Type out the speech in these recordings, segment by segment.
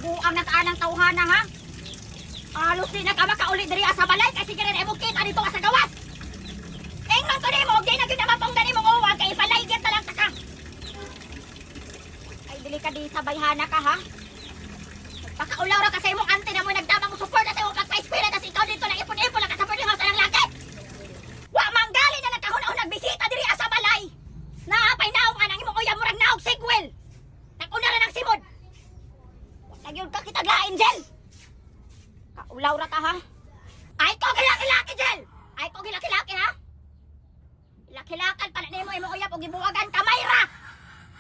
Buang na taanang tauhana ha. Alos di na ka makauli diri sa balay kasi kaya na kita dito sa gawas. Ingnon ko nimo, di na gyud na mapanggan nimo uwag kay palaygyat ta lang ta ka. Ay dili ka di sa bayhana ka ha. Pakaulaw ra kasi imong ante na mo nagdamang mo support sa imong pagpa-eskwela tas ikaw dito na ipon-ipon lang ka sa boarding house ng laki. Wa manggali na nagkahon-ahon nagbisita diri sa balay. Naapay naong anang imong uyab murag naog sigwel. Nag-una ra ng simod. Wa na gyud ka kitaglain, Jel. Kaulaw ra ka ha. Ay ko gilaki-laki, Jel. Ay ko gilaki-laki ha. Laki-lakan pa na nimo imong uyab og gibuwagan ka, Mayra.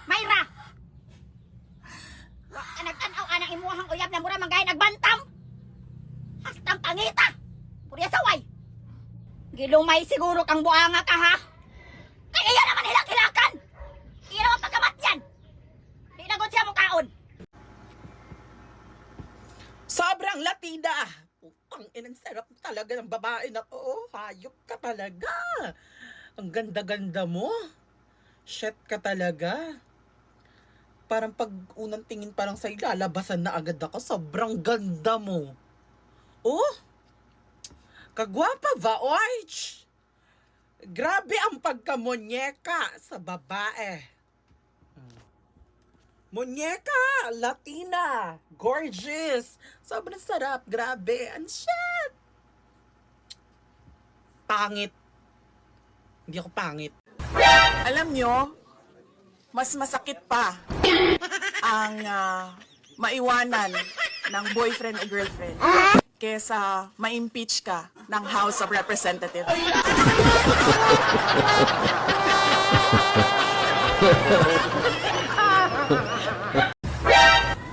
Mayra. Wa ka nag-an-aw anang imuhang uyab na mura manggahay nagbantam. Hastang pangita. Purya saway. Gilumay siguro kang buanga ka ha. Kaya iya naman hilak-hilakan. Iya naman pagkamat yan. Di na gud siya mukaon. Sobrang Latina. Putang inang sarap talaga ng babae na to. Oh, hayop ka talaga. Ang ganda-ganda mo. Shit ka talaga. Parang pag unang tingin parang sa'yo, lalabasan na agad ako. Sobrang ganda mo. Oh, kagwapa ba, Oich? Grabe ang pagkamonyeka sa babae. Monyeka, Latina, gorgeous. Sobrang sarap, grabe. Ang shit. Pangit. Hindi ako pangit. Alam nyo, mas masakit pa ang maiwanan ng boyfriend o girlfriend kesa ma-impeach ka ng House of Representatives.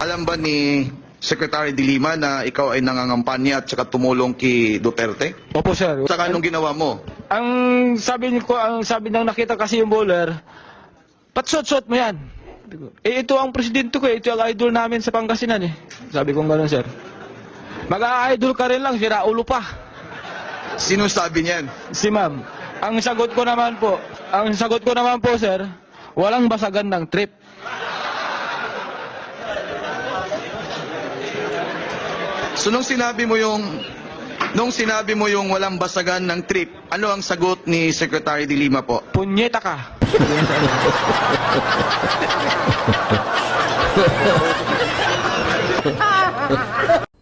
Alam ba ni Secretary de Lima na ikaw ay nangangampanya at saka tumulong kay Duterte? Opo, sir. Saka anong ginawa mo? Ang sabi nang nakita kasi yung bowler, patsot-sot mo yan. Eh, ito ang presidente ko, ito ang idol namin sa Pangasinan eh. Sabi ko gano'n, sir. Mag-a-idol ka rin lang, sira ulo pa. Sino sabi niyan? Si ma'am. Ang sagot ko naman po, sir, walang basagan ng trip. So nung sinabi mo yung walang basagan ng trip, ano ang sagot ni Secretary de Lima po? Punyeta ka.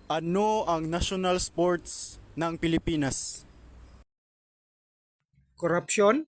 Ano ang national sports ng Pilipinas? Korupsyon,